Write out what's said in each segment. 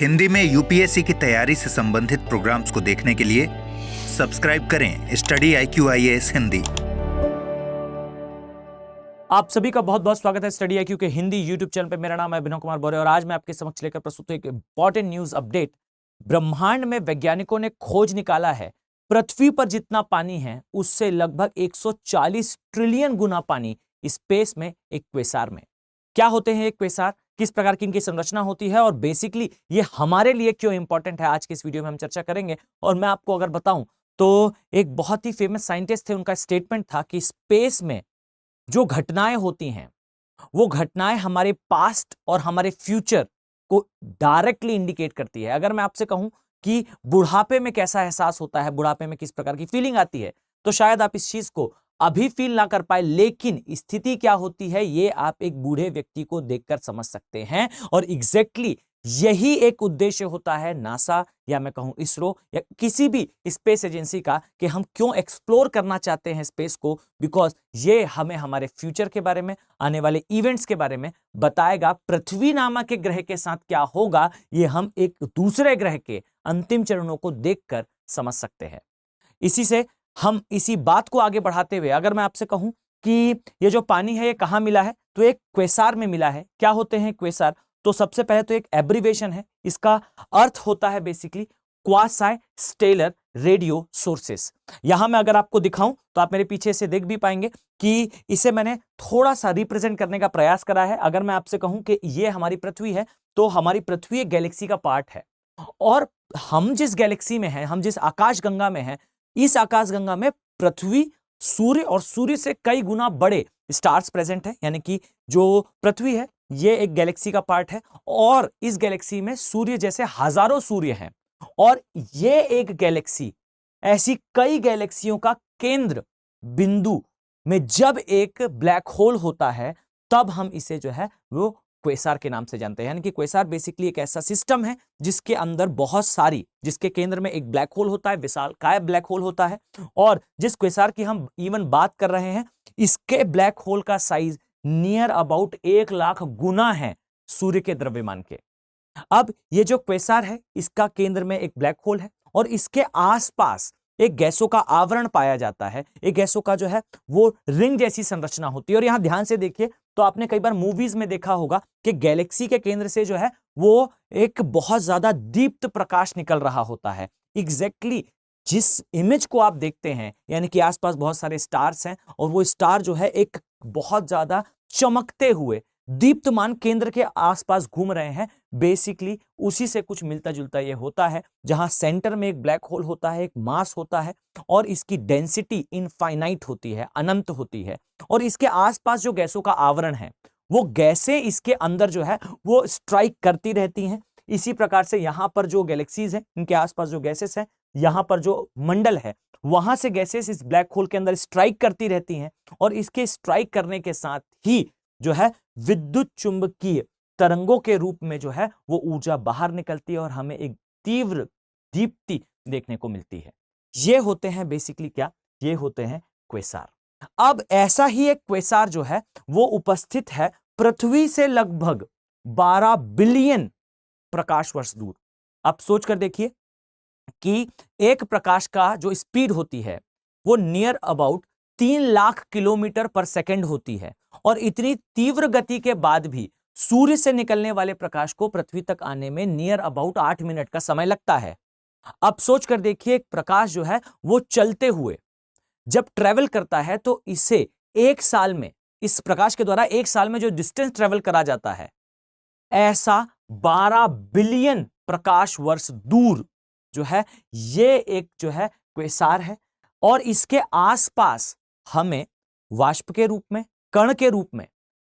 हिंदी में यूपीएससी की तैयारी से संबंधित प्रोग्राम्स को देखने के लिए सब्सक्राइब करें स्टडी IQ IAS हिंदी। आप सभी का बहुत बहुत स्वागत है स्टडी IQ के हिंदी यूट्यूब चैनल पे। मेरा नाम है अभिनव कुमार बोरे और आज मैं आपके समक्ष लेकर प्रस्तुत हूं एक इंपॉर्टेंट न्यूज अपडेट। ब्रह्मांड में वैज्ञानिकों ने खोज निकाला है पृथ्वी पर जितना पानी है उससे लगभग 140 ट्रिलियन गुना पानी स्पेस में एक क्वेसार में। क्या होते हैं एक क्वेसार, किस प्रकार की इनकी संरचना होती है और बेसिकली ये हमारे लिए क्यों इंपॉर्टेंट है, आज के इस वीडियो में हम चर्चा करेंगे। और मैं आपको अगर बताऊं तो एक बहुत ही फेमस साइंटिस्ट थे, उनका स्टेटमेंट था कि स्पेस में जो घटनाएं होती हैं वो घटनाएं हमारे पास्ट और हमारे फ्यूचर को डायरेक्टली इंडिकेट करती है। अगर मैं आपसे कहूं कि बुढ़ापे में कैसा एहसास होता है, बुढ़ापे में किस प्रकार की फीलिंग आती है, तो शायद आप इस चीज को अभी फील ना कर पाए, लेकिन स्थिति क्या होती है ये आप एक बूढ़े व्यक्ति को देखकर समझ सकते हैं। और एग्जैक्टली यही एक उद्देश्य होता है नासा या मैं कहूं इसरो या किसी भी स्पेस एजेंसी का, कि हम क्यों एक्सप्लोर करना चाहते हैं स्पेस को, बिकॉज ये हमें हमारे फ्यूचर के बारे में, आने वाले इवेंट्स के बारे में बताएगा। पृथ्वी नामक के ग्रह के साथ क्या होगा ये हम एक दूसरे ग्रह के अंतिम चरणों को देखकर समझ सकते हैं। इसी बात को आगे बढ़ाते हुए अगर मैं आपसे कहूं कि ये जो पानी है ये कहां मिला है, तो एक क्वेसार में मिला है। क्या होते हैं क्वेसार? तो सबसे पहले तो एक एब्रिवेशन है, इसका अर्थ होता है basically quasi stellar radio sources. यहां मैं अगर आपको दिखाऊं तो आप मेरे पीछे से देख भी पाएंगे कि इसे मैंने थोड़ा सा रिप्रेजेंट करने का प्रयास करा है। अगर मैं आपसे कहूं कि ये हमारी पृथ्वी है, तो हमारी पृथ्वी एक गैलेक्सी का पार्ट है और हम जिस गैलेक्सी में हैं, हम जिस आकाशगंगा में हैं, इस आकाशगंगा में पृथ्वी, सूर्य और सूर्य से कई गुना बड़े स्टार्स प्रेजेंट है। यानी कि जो पृथ्वी है ये एक गैलेक्सी का पार्ट है और इस गैलेक्सी में सूर्य जैसे हजारों सूर्य हैं और ये एक गैलेक्सी ऐसी कई गैलेक्सियों का केंद्र बिंदु में जब एक ब्लैक होल होता है तब हम इसे जो है वो क्वेसार के नाम से जानते हैं। यानी कि क्वेसार बेसिकली एक ऐसा सिस्टम है जिसके अंदर बहुत सारी, जिसके केंद्र में एक ब्लैक होल होता है, विशालकाय ब्लैक होल होता है। और जिस क्वेसार की हम इवन बात कर रहे हैं इसके ब्लैक होल का साइज नियर अबाउट 1 लाख गुना है सूर्य के द्रव्यमान के। अब ये जो क्वेसार है इसका केंद्र में एक ब्लैक होल है और इसके आसपास एक गैसों का आवरण पाया जाता है। एक गैसों का जो है वो रिंग जैसी संरचना होती है। और यहां ध्यान से देखिए तो आपने कई बार मूवीज में देखा होगा कि गैलेक्सी के केंद्र से जो है वो एक बहुत ज्यादा दीप्त प्रकाश निकल रहा होता है। एग्जैक्टली जिस इमेज को आप देखते हैं, यानी कि आसपास बहुत सारे स्टार्स हैं और वो स्टार जो है एक बहुत ज्यादा चमकते हुए दीप्तमान केंद्र के आसपास घूम रहे हैं, बेसिकली उसी से कुछ मिलता जुलता ये होता है, जहां सेंटर में एक ब्लैक होल होता है, एक मास होता है और इसकी डेंसिटी इनफाइनाइट होती है, अनंत होती है। और इसके आसपास जो गैसों का आवरण है वो गैसें इसके अंदर जो है वो स्ट्राइक करती रहती हैं। इसी प्रकार से यहां पर जो गैलेक्सीज हैं इनके आसपास जो गैसेस हैं, यहां पर जो मंडल है वहां से गैसेस इस ब्लैक होल के अंदर स्ट्राइक करती रहती हैं और इसके स्ट्राइक करने के साथ ही जो है विद्युत चुंबकीय तरंगों के रूप में जो है वो ऊर्जा बाहर निकलती है और हमें एक तीव्र दीप्ति देखने को मिलती है। ये होते हैं बेसिकली क्या, ये होते हैं क्वेसार। अब ऐसा ही एक क्वेसार जो है वो उपस्थित है पृथ्वी से लगभग 12 बिलियन प्रकाश वर्ष दूर। अब सोच कर देखिए कि एक प्रकाश का जो स्पीड होती है वो नियर अबाउट 3 लाख किलोमीटर पर सेकंड होती है और इतनी तीव्र गति के बाद भी सूर्य से निकलने वाले प्रकाश को पृथ्वी तक आने में नियर अबाउट 8 मिनट का समय लगता है। अब सोच कर देखिए एक प्रकाश जो है वो चलते हुए जब ट्रेवल करता है तो इसे एक साल में, इस प्रकाश के द्वारा एक साल में जो डिस्टेंस ट्रेवल करा जाता है ऐसा 12 बिलियन प्रकाश वर्ष दूर जो है ये एक जो है क्वेसार है। और इसके आसपास हमें वाष्प के रूप में, कण के रूप में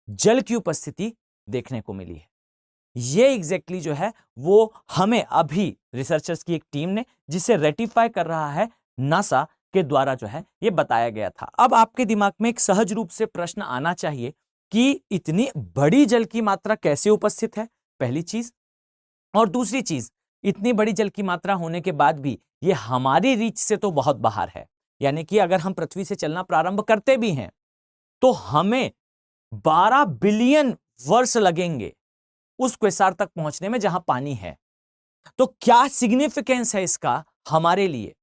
जल की उपस्थिति देखने को मिली है। ये एग्जैक्टली जो है वो हमें अभी रिसर्चर्स की एक टीम ने, जिसे रेटिफाई कर रहा है नासा के द्वारा, जो है ये बताया गया था। अब आपके दिमाग में एक सहज रूप से प्रश्न आना चाहिए कि इतनी बड़ी जल की मात्रा कैसे उपस्थित है, पहली चीज। और दूसरी चीज, इतनी बड़ी जल की मात्रा होने के बाद भी ये हमारी रीच से तो बहुत बाहर है। यानी कि अगर हम पृथ्वी से चलना प्रारंभ करते भी हैं तो हमें 12 बिलियन वर्ष लगेंगे उस क्वेसार तक पहुंचने में जहां पानी है। तो क्या सिग्निफिकेंस है इसका हमारे लिए?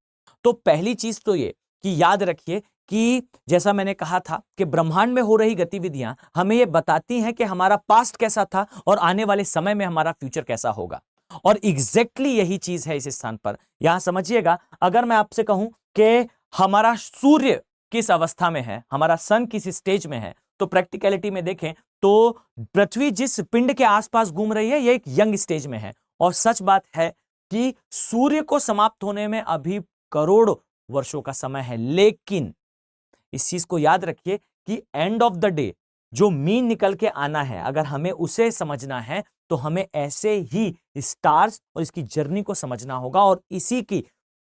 तो पहली चीज तो ये कि याद रखिए कि जैसा मैंने कहा था कि ब्रह्मांड में हो रही गतिविधियां हमें ये बताती हैं कि हमारा पास्ट कैसा था और आने वाले समय में हमारा फ्यूचर कैसा होगा। और एग्जैक्टली यही चीज है इस स्थान पर। यहां समझिएगा, अगर मैं आपसे कहूं कि हमारा सूर्य किस अवस्था में है, हमारा सन किस स्टेज में है, तो प्रैक्टिकलिटी में देखें तो पृथ्वी जिस पिंड के आसपास घूम रही है, यह एक यंग स्टेज में है। और सच बात है कि सूर्य को समाप्त होने में अभी करोड़ वर्षों का समय है। लेकिन इस चीज को याद रखिए कि एंड ऑफ द डे जो मीन निकल के आना है, अगर हमें उसे समझना है तो हमें ऐसे ही स्टार्स और इसकी जर्नी को समझना होगा। और इसी की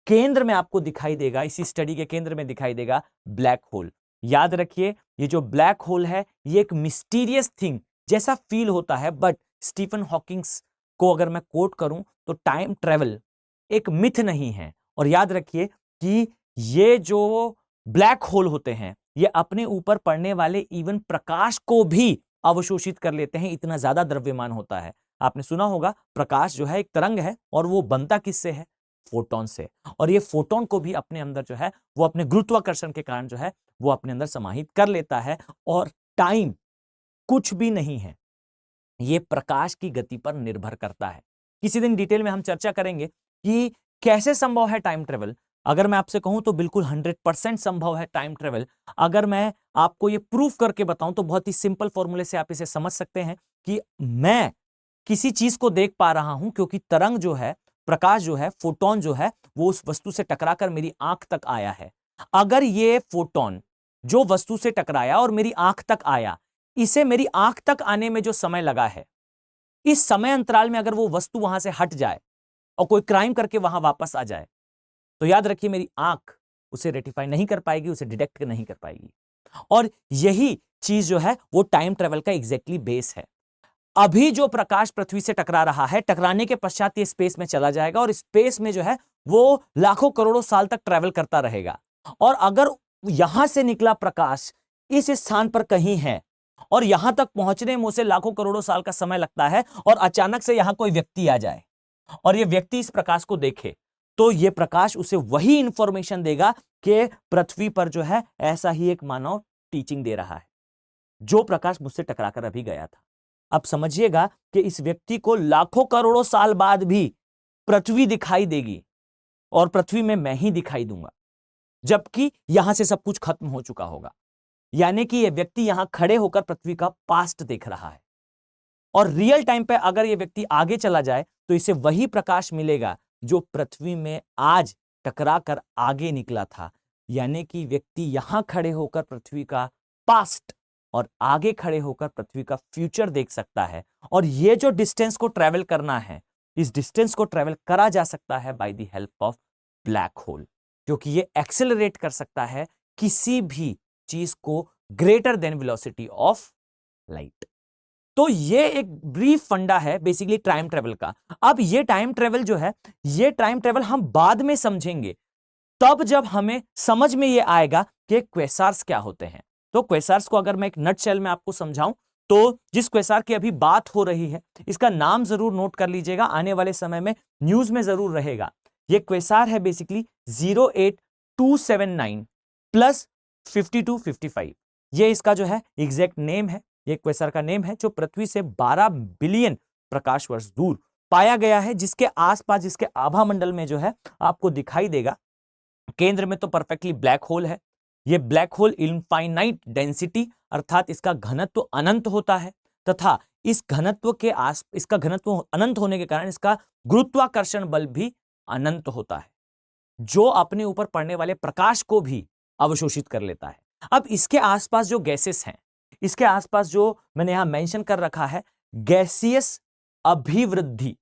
केंद्र में आपको दिखाई देगा, इसी स्टडी के केंद्र में दिखाई देगा ब्लैक होल। याद रखिए, ये जो ब्लैक होल है ये एक मिस्टीरियस थिंग जैसा फील होता है, बट स्टीफन हॉकिंग्स को अगर मैं कोट करूं तो टाइम ट्रेवल एक मिथ नहीं है। और याद रखिए कि ये जो ब्लैक होल होते हैं ये अपने ऊपर पड़ने वाले इवन प्रकाश को भी अवशोषित कर लेते हैं, इतना ज्यादा द्रव्यमान होता है। आपने सुना होगा प्रकाश जो है एक तरंग है और वो बनता किससे है? फोटोन से। और ये फोटोन को भी अपने अंदर जो है वो अपने गुरुत्वाकर्षण के कारण जो है वो अपने अंदर समाहित कर लेता है। और टाइम कुछ भी नहीं है, ये प्रकाश की गति पर निर्भर करता है। किसी दिन डिटेल में हम चर्चा करेंगे कि कैसे संभव है टाइम ट्रेवल। अगर मैं आपसे कहूं तो बिल्कुल 100% संभव है टाइम ट्रेवल। अगर मैं आपको ये प्रूफ करके बताऊं तो बहुत ही सिंपल फॉर्मूले से आप इसे समझ सकते हैं कि मैं किसी चीज को देख पा रहा हूं क्योंकि तरंग जो है, प्रकाश जो है, फोटोन जो है, वो उस वस्तु से टकराकर मेरी आंख तक आया है। अगर ये फोटोन जो वस्तु से टकराया और मेरी आंख तक आया, इसे मेरी आंख तक आने में जो समय लगा है, इस समय अंतराल में अगर वो वस्तु वहां से हट जाए और कोई क्राइम करके वहां वापस आ जाए, तो याद रखिए मेरी आंख उसे रेटिफाई नहीं कर पाएगी, उसे डिटेक्ट नहीं कर पाएगी। और यही चीज जो है वो टाइम ट्रेवल का एग्जैक्टली बेस है। अभी जो प्रकाश पृथ्वी से टकरा रहा है, टकराने के पश्चात ये स्पेस में चला जाएगा और स्पेस में जो है वो लाखों करोड़ों साल तक ट्रैवल करता रहेगा। और अगर यहां से निकला प्रकाश इस स्थान पर कहीं है और यहां तक पहुंचने में उसे लाखों करोड़ों साल का समय लगता है और अचानक से यहां कोई व्यक्ति आ जाए और ये व्यक्ति इस प्रकाश को देखे, तो ये प्रकाश उसे वही इंफॉर्मेशन देगा कि पृथ्वी पर जो है ऐसा ही एक मानव टीचिंग दे रहा है, जो प्रकाश मुझसे टकराकर अभी गया था। अब समझिएगा कि इस व्यक्ति को लाखों करोड़ों साल बाद भी पृथ्वी दिखाई देगी और पृथ्वी में मैं ही दिखाई दूंगा, जबकि यहां से सब कुछ खत्म हो चुका होगा। यानी कि यह व्यक्ति यहां खड़े होकर पृथ्वी का पास्ट देख रहा है। और रियल टाइम पे अगर यह व्यक्ति आगे चला जाए तो इसे वही प्रकाश मिलेगा जो पृथ्वी में आज टकरा कर आगे निकला था। यानी कि व्यक्ति यहां खड़े होकर पृथ्वी का पास्ट और आगे खड़े होकर पृथ्वी का फ्यूचर देख सकता है। और ये जो डिस्टेंस को ट्रेवल करना है, इस डिस्टेंस को ट्रेवल करा जा सकता है by the help of black hole, क्योंकि ये एक्सेलरेट कर सकता है किसी भी चीज को greater than velocity of light. तो ये एक ब्रीफ फंडा है बेसिकली टाइम ट्रेवल का। अब ये टाइम ट्रेवल जो है, ये टाइम ट्रेवल हम बाद में समझेंगे, तब जब हमें समझ में ये आएगा कि क्वेसार्स क्या होते हैं। तो क्वेसार्स को अगर मैं एक नटशेल में आपको समझाऊं तो जिस क्वेसार की अभी बात हो रही है, इसका नाम जरूर नोट कर लीजिएगा, आने वाले समय में न्यूज में जरूर रहेगा। ये क्वेसार है बेसिकली 08279 प्लस 5255। ये इसका जो है एग्जैक्ट नेम है, ये क्वेसार का नेम है, जो पृथ्वी से 12 बिलियन प्रकाश वर्ष दूर पाया गया है, जिसके आसपास, जिसके आभा मंडल में जो है आपको दिखाई देगा। केंद्र में तो परफेक्टली ब्लैक होल है। ये ब्लैक होल इनफाइनाइट डेंसिटी अर्थात इसका घनत्व अनंत होता है, तथा इस घनत्व के इसका घनत्व अनंत होने के कारण इसका गुरुत्वाकर्षण बल भी अनंत होता है, जो अपने ऊपर पड़ने वाले प्रकाश को भी अवशोषित कर लेता है। अब इसके आसपास जो गैसेस हैं, इसके आसपास जो मैंने यहां मेंशन कर रखा है गैसियस अभिवृद्धि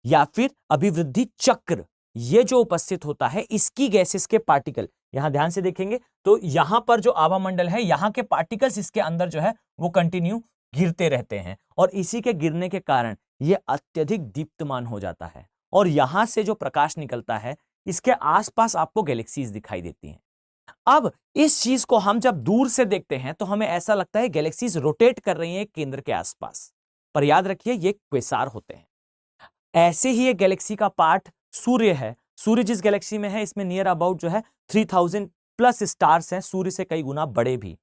या फिर अभिवृद्धि चक्र, ये जो उपस्थित होता है, इसकी गैसेस के पार्टिकल यहां ध्यान से देखेंगे तो यहां पर जो आभा मंडल है, यहां के पार्टिकल्स इसके अंदर जो है वो कंटिन्यू गिरते रहते हैं और इसी के गिरने के कारण ये अत्यधिक दीप्तमान हो जाता है। और यहां से जो प्रकाश निकलता है, इसके आसपास आपको गैलेक्सीज दिखाई देती हैं। अब इस चीज को हम जब दूर से देखते हैं तो हमें ऐसा लगता है गैलेक्सीज रोटेट कर रही हैं केंद्र के आसपास, पर याद रखिए ये क्वेसार होते हैं। ऐसे ही एक गैलेक्सी का पार्ट सूर्य है। सूर्य जिस गैलेक्सी में है इसमें नियर अबाउट जो है 3000 प्लस स्टार्स हैं, सूर्य से कई गुना बड़े भी।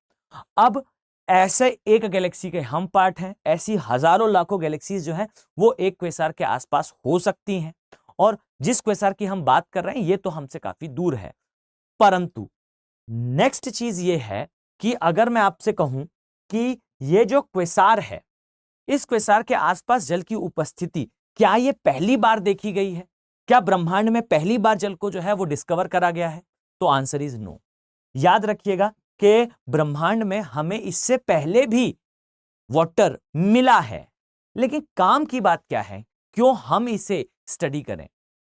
अब ऐसे एक गैलेक्सी के हम पार्ट हैं, ऐसी हजारों लाखों गैलेक्सीज जो है वो एक क्वेसार के आसपास हो सकती हैं, और जिस क्वेसार की हम बात कर रहे हैं ये तो हमसे काफी दूर है। परंतु नेक्स्ट चीज ये है कि अगर मैं आपसे कहूं कि ये जो क्वेसार है, इस क्वेसार के आसपास जल की उपस्थिति क्या ये पहली बार देखी गई है? क्या ब्रह्मांड में पहली बार जल को जो है वो डिस्कवर करा गया है? तो आंसर इज नो। याद रखिएगा कि ब्रह्मांड में हमें इससे पहले भी वाटर मिला है, लेकिन काम की बात क्या है, क्यों हम इसे स्टडी करें?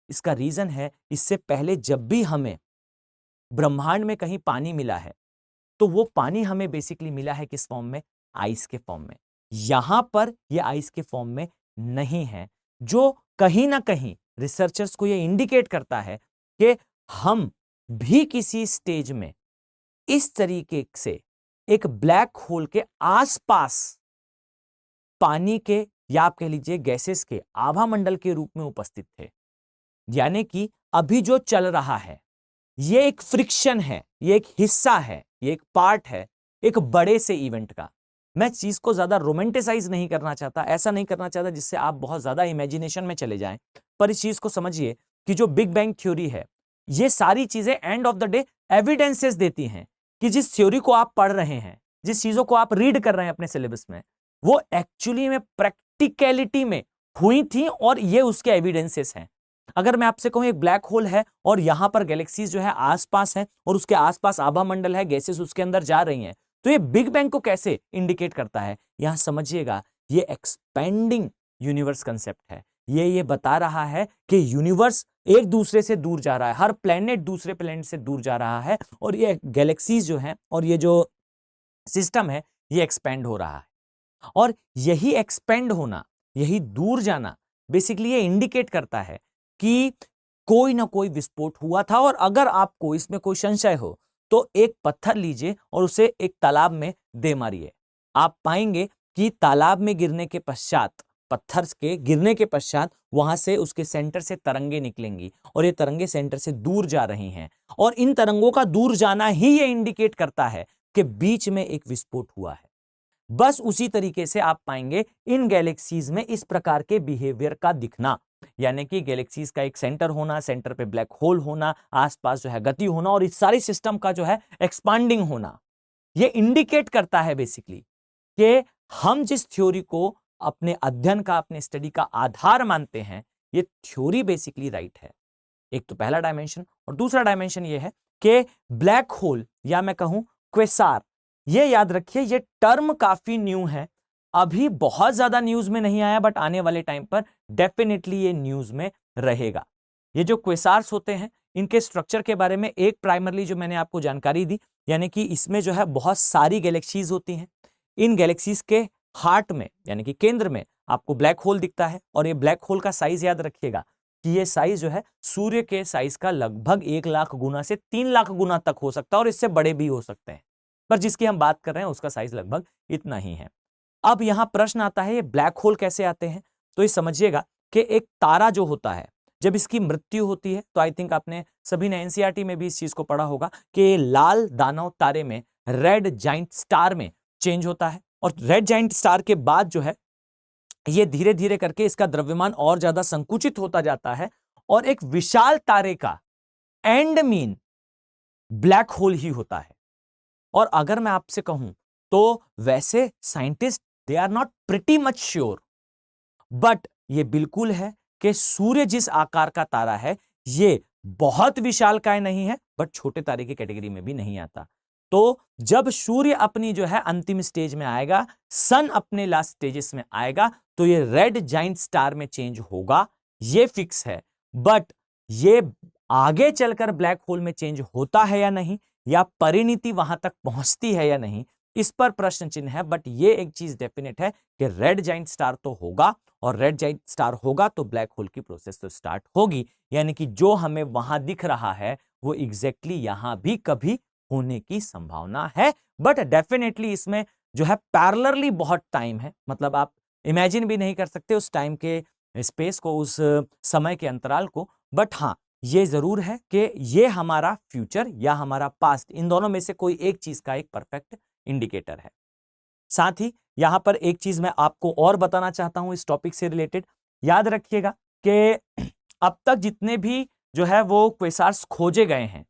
इसका रीजन है, इससे पहले जब भी हमें ब्रह्मांड में कहीं पानी मिला है तो वो पानी हमें बेसिकली मिला है किस फॉर्म में? आइस के फॉर्म में। यहां पर ये आइस के फॉर्म में नहीं है, जो कहीं ना कहीं रिसर्चर्स को ये इंडिकेट करता है कि हम भी किसी स्टेज में इस तरीके से एक ब्लैक होल के आसपास पानी के या आप कह लीजिए गैसेस के आभा मंडल के रूप में उपस्थित थे। यानी कि अभी जो चल रहा है ये एक फ्रिक्शन है, ये एक हिस्सा है, ये एक पार्ट है एक बड़े से इवेंट का। मैं चीज को ज्यादा रोमांटिसाइज नहीं करना चाहता, ऐसा नहीं करना चाहता जिससे आप बहुत ज्यादा इमेजिनेशन में चले जाएं, पर इस चीज को समझिए कि जो बिग बैंग थ्योरी है, ये सारी चीजें end of the day evidences देती हैं कि जिस थ्योरी को आप पढ़ रहे हैं, जिस चीजों को आप रीड कर रहे हैं अपने सिलेबस में, वो एक्चुअली में प्रैक्टिकलिटी में हुई थी और ये उसके एविडेंसेस हैं। अगर मैं आपसे कहूं एक ब्लैक होल है और यहां पर गैलेक्सीज जो है आसपास है और उसके आसपास आभा मंडल है, गैसेस उसके अंदर जा रही हैं, तो ये बिग बैंग को कैसे इंडिकेट करता है? यहां समझिएगा, ये एक्सपेंडिंग यूनिवर्स कंसेप्ट है। ये बता रहा है कि यूनिवर्स एक दूसरे से दूर जा रहा है, हर प्लेनेट दूसरे प्लेनेट से दूर जा रहा है, और ये गैलेक्सीज जो है और ये जो सिस्टम है ये एक्सपेंड हो रहा है। और यही एक्सपेंड होना, यही दूर जाना बेसिकली ये इंडिकेट करता है कि कोई ना कोई विस्फोट हुआ था। और अगर आपको इसमें कोई संशय हो तो एक पत्थर लीजिए और उसे एक तालाब में दे मारिए, आप पाएंगे कि तालाब में गिरने के पश्चात, पत्थर के गिरने के पश्चात वहां से उसके सेंटर से तरंगे निकलेंगी और ये तरंगे सेंटर से दूर जा रही हैं, और इन तरंगों का दूर जाना ही ये इंडिकेट करता है कि बीच में एक विस्फोट हुआ है। बस उसी तरीके से आप पाएंगे इन गैलेक्सीज में इस प्रकार के बिहेवियर का दिखना, यानी कि गैलेक्सीज का एक सेंटर होना, सेंटर पे ब्लैक होल होना, आसपास जो है गति होना, और इस सारे सिस्टम का जो है एक्सपांडिंग होना। ये इंडिकेट करता है बेसिकली कि हम जिस थ्योरी को अपने अध्ययन का, अपने स्टडी का आधार मानते हैं, ये थ्योरी बेसिकली राइट है। एक तो पहला डायमेंशन, और दूसरा डायमेंशन ये है कि ब्लैक होल या मैं कहूं क्वेसार, ये याद रखिए ये टर्म काफी न्यू है, अभी बहुत ज्यादा न्यूज में नहीं आया, बट आने वाले टाइम पर डेफिनेटली ये न्यूज में रहेगा। ये जो क्वेसार्स होते हैं इनके स्ट्रक्चर के बारे में एक प्राइमरली जो मैंने आपको जानकारी दी, यानी कि इसमें जो है बहुत सारी गैलेक्सीज होती हैं। इन गैलेक्सीज के हार्ट में यानी कि केंद्र में आपको ब्लैक होल दिखता है, और ये ब्लैक होल का साइज याद रखिएगा कि ये साइज जो है सूर्य के साइज का लगभग 1 लाख गुना से 3 लाख गुना तक हो सकता है, और इससे बड़े भी हो सकते हैं, पर जिसकी हम बात कर रहे हैं उसका साइज लगभग इतना ही है। अब यहां प्रश्न आता है ये ब्लैक होल कैसे आते हैं? तो ये समझिएगा कि एक तारा जो होता है, जब इसकी मृत्यु होती है, तो आई थिंक आपने सभी ने एनसीईआरटी में भी इस चीज को पढ़ा होगा कि लाल दानव तारे में, रेड जाइंट स्टार में चेंज होता है, और रेड जाइंट स्टार के बाद जो है ये धीरे धीरे करके इसका द्रव्यमान और ज्यादा संकुचित होता जाता है, और एक विशाल तारे का एंड मीन ब्लैक होल ही होता है। और अगर मैं आपसे कहूं तो वैसे scientist they are not pretty much sure, but ये बिल्कुल है कि सूर्य जिस आकार का तारा है ये बहुत विशालकाय नहीं है, बट छोटे तारे की कैटेगरी में भी नहीं आता। तो जब सूर्य अपनी जो है अंतिम स्टेज में आएगा, सन अपने लास्ट स्टेजेस में आएगा, तो ये रेड जाइंट स्टार में चेंज होगा, ये फिक्स है। बट ये आगे चलकर ब्लैक होल में चेंज होता है या नहीं, या परिणति वहां तक पहुंचती है या नहीं, इस पर प्रश्न चिन्ह है। बट ये एक चीज डेफिनेट है कि रेड जाइंट स्टार तो होगा, और रेड जाइंट स्टार होगा तो ब्लैक होल की प्रोसेस तो स्टार्ट होगी, यानी कि जो हमें वहां दिख रहा है वो एग्जैक्टली यहां भी कभी होने की संभावना है। बट डेफिनेटली इसमें जो है पैरेलली बहुत टाइम है, मतलब आप इमेजिन भी नहीं कर सकते उस टाइम के स्पेस को, उस समय के अंतराल को। बट हाँ, ये जरूर है कि ये हमारा फ्यूचर या हमारा पास्ट, इन दोनों में से कोई एक चीज का एक परफेक्ट इंडिकेटर है। साथ ही यहां पर एक चीज मैं आपको और बताना चाहता हूं इस टॉपिक से रिलेटेड। याद रखिएगा कि अब तक जितने भी जो है वो क्वेसार्स खोजे गए हैं,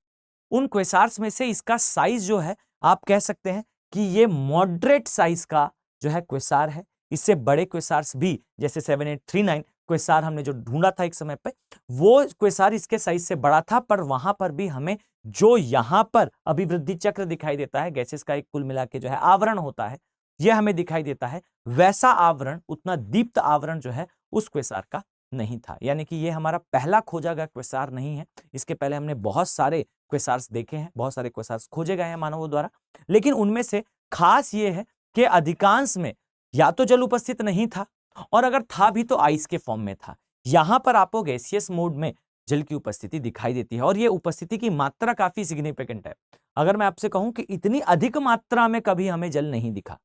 उन क्वेसार्स में से इसका साइज जो है, आप कह सकते हैं कि ये मॉडरेट साइज का जो है क्वेसार है। इससे बड़े क्वेसार्स भी, जैसे 7839 क्वेसार हमने जो ढूंढा था एक समय पे, वो क्वेसार इसके साइज से बड़ा था, पर वहां पर भी हमें जो यहां पर अभिवृद्धि चक्र दिखाई देता है, गैसेस का एक कुल मिला के जो है आवरण होता है, यह हमें दिखाई देता है, वैसा आवरण, उतना दीप्त आवरण जो है उस क्वेसार का नहीं था। यानी कि ये हमारा पहला खोजा गया क्वेसार नहीं है। इसके पहले हमने बहुत सारे क्वेसार्स देखे हैं, बहुत सारे क्वेसार्स खोजे गए हैं मानवों द्वारा, लेकिन उनमें से खास ये है कि अधिकांश में या तो जल उपस्थित नहीं था, और अगर था भी तो आइस के फॉर्म में था। यहां पर आपको गैसियस मोड में जल की उपस्थिति दिखाई देती है, और ये उपस्थिति की मात्रा काफी सिग्निफिकेंट है। अगर मैं आपसे कहूं कि इतनी अधिक मात्रा में कभी हमें जल नहीं दिखा,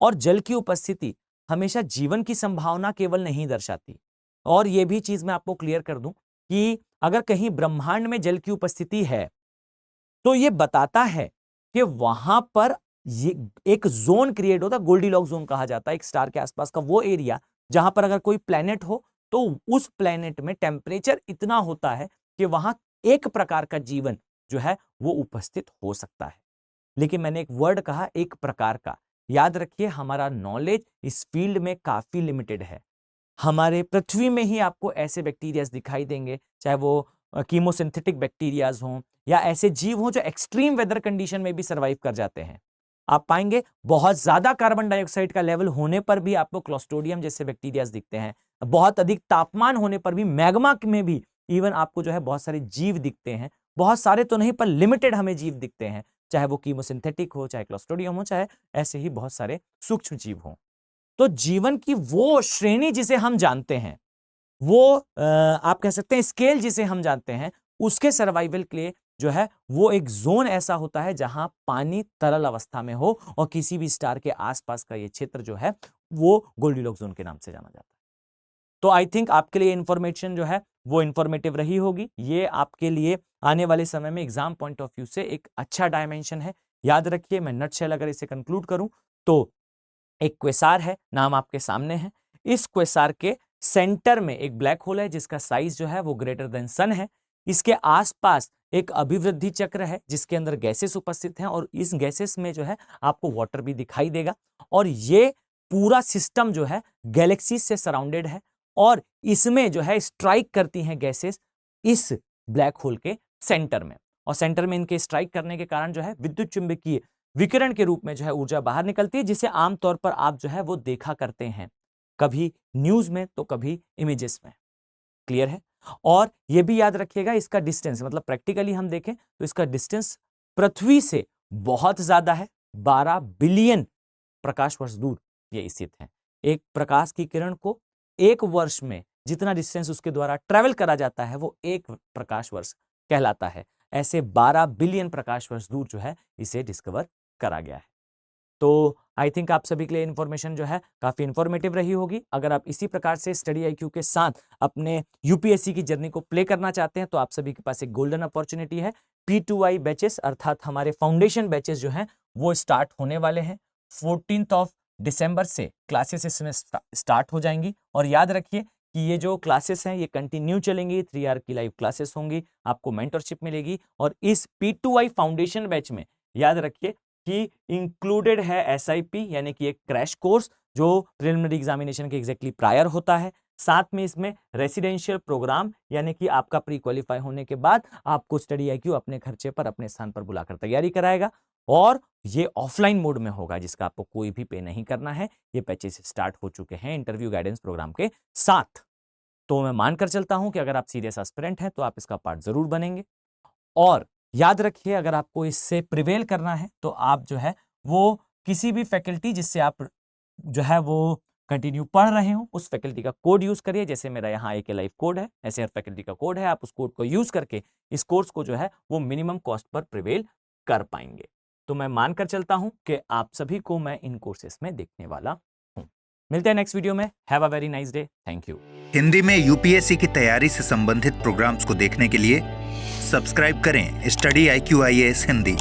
और जल की उपस्थिति हमेशा जीवन की संभावना केवल नहीं दर्शाती। और यह भी चीज मैं आपको क्लियर कर दूं कि अगर कहीं ब्रह्मांड में जल की उपस्थिति है, तो यह बताता है कि वहां पर ये एक जोन क्रिएट होता है, गोल्डीलॉक्स जोन कहा जाता है, एक स्टार के आसपास का वो एरिया जहां पर अगर कोई प्लेनेट हो तो उस प्लेनेट में टेम्परेचर इतना होता है कि वहां एक प्रकार का जीवन जो है वो उपस्थित हो सकता है। लेकिन मैंने एक वर्ड कहा, एक प्रकार का। याद रखिए, हमारा नॉलेज इस फील्ड में काफी लिमिटेड है। हमारे पृथ्वी में ही आपको ऐसे बैक्टीरियाज दिखाई देंगे, चाहे वो कीमोसिंथेटिक बैक्टीरियाज हों या ऐसे जीव हों जो एक्सट्रीम वेदर कंडीशन में भी सर्वाइव कर जाते हैं। आप पाएंगे बहुत ज्यादा कार्बन डाइऑक्साइड का लेवल होने पर भी आपको क्लोस्ट्रोडियम जैसे बैक्टीरियाज दिखते हैं। बहुत अधिक तापमान होने पर भी मैग्मा में भी इवन आपको जो है बहुत सारे जीव दिखते हैं। बहुत सारे तो नहीं, पर लिमिटेड हमें जीव दिखते हैं, चाहे वो कीमोसिंथेटिक हो, चाहे क्लोस्ट्रोडियम हो, चाहे ऐसे ही बहुत सारे सूक्ष्म जीव हों। तो जीवन की वो श्रेणी जिसे हम जानते हैं, वो आप कह सकते हैं स्केल जिसे हम जानते हैं, उसके सर्वाइवल के लिए जो है वो एक जोन ऐसा होता है जहां पानी तरल अवस्था में हो, और किसी भी स्टार के आसपास का ये क्षेत्र जो है वो गोल्डीलॉक्स जोन के नाम से जाना जाता है। तो आई थिंक आपके लिए इंफॉर्मेशन जो है वो इंफॉर्मेटिव रही होगी। ये आपके लिए आने वाले समय में एग्जाम पॉइंट ऑफ व्यू से एक अच्छा डायमेंशन है। याद रखिए, मैं नटशेल अगर इसे कंक्लूड करूं तो एक क्वेसार है, नाम आपके सामने है। इस क्वेसार के सेंटर में एक ब्लैक होल है जिसका साइज जो है वो ग्रेटर देन सन है। इसके आसपास एक अभिवृद्धि चक्र है जिसके अंदर गैसेस उपस्थित हैं, और इस गैसेस में जो है आपको वाटर भी दिखाई देगा। और ये पूरा सिस्टम जो है गैलेक्सी से सराउंडेड है, और इसमें जो है स्ट्राइक करती हैं गैसेस इस ब्लैक होल के सेंटर में, और सेंटर में इनके स्ट्राइक करने के कारण जो है विद्युत चुंबकीय विकिरण के रूप में जो है ऊर्जा बाहर निकलती है, जिसे आमतौर पर आप जो है वो देखा करते हैं, कभी न्यूज में तो कभी इमेजेस में। क्लियर है? और यह भी याद रखिएगा, इसका डिस्टेंस, मतलब प्रैक्टिकली हम देखें तो इसका डिस्टेंस पृथ्वी से बहुत ज्यादा है। 12 बिलियन प्रकाश वर्ष दूर ये स्थित है। एक प्रकाश की किरण को एक वर्ष में जितना डिस्टेंस उसके द्वारा ट्रेवल करा जाता है वो एक प्रकाश वर्ष कहलाता है। ऐसे 12 बिलियन प्रकाश वर्ष दूर जो है इसे डिस्कवर करा गया है। तो आई थिंक आप सभी के लिए इन्फॉर्मेशन जो है काफी इंफॉर्मेटिव रही होगी। अगर आप इसी प्रकार से स्टडी आईक्यू के साथ अपने यूपीएससी की जर्नी को प्ले करना चाहते हैं तो आप सभी के पास एक गोल्डन अपॉर्चुनिटी है। P2I बैचेस अर्थात हमारे फाउंडेशन बैचेस जो हैं वो स्टार्ट होने वाले हैं। 14 दिसंबर से क्लासेस इसमें स्टार्ट हो जाएंगी, और याद रखिए कि ये जो क्लासेस हैं ये कंटिन्यू चलेंगी। 3 आवर की लाइव क्लासेस होंगी, आपको मेंटरशिप मिलेगी, और इस P2I फाउंडेशन बैच में याद रखिए कि इंक्लूडेड है SIP यानी कि एक क्रैश कोर्स जो प्रिलिमिनरी एग्जामिनेशन के एग्जैक्टली प्रायर होता है। साथ में इसमें रेसिडेंशियल प्रोग्राम यानी कि आपका प्री क्वालिफाई होने के बाद आपको स्टडी आईक्यू अपने खर्चे पर अपने स्थान पर बुलाकर तैयारी कराएगा, और ये ऑफलाइन मोड में होगा जिसका आपको कोई भी पे नहीं करना है। ये पैचेस स्टार्ट हो चुके हैं इंटरव्यू गाइडेंस प्रोग्राम के साथ। तो मैं मानकर चलता हूं कि अगर आप सीरियस एस्पिरेंट हैं तो आप इसका पार्ट जरूर बनेंगे। और याद रखिए, अगर आपको इससे प्रिवेल करना है तो आप जो है वो किसी भी फैकल्टी जिससे आप जो है वो कंटिन्यू पढ़ रहे हो उस फैकल्टी का कोड यूज करिए। जैसे मेरा यहाँ एक लाइव कोड है, ऐसे हर फैकल्टी का कोड है। आप उस कोड को यूज करके इस कोर्स को जो है वो मिनिमम कॉस्ट पर प्रिवेल कर पाएंगे। तो मैं मानकर चलता हूं कि आप सभी को मैं इन कोर्सेस में देखने वाला हूं। मिलते हैं नेक्स्ट वीडियो में। Have a very nice day. Thank you. Hindi में यूपीएससी की तैयारी से संबंधित प्रोग्राम्स को देखने के लिए सब्सक्राइब करें स्टडी IQ IAS हिंदी।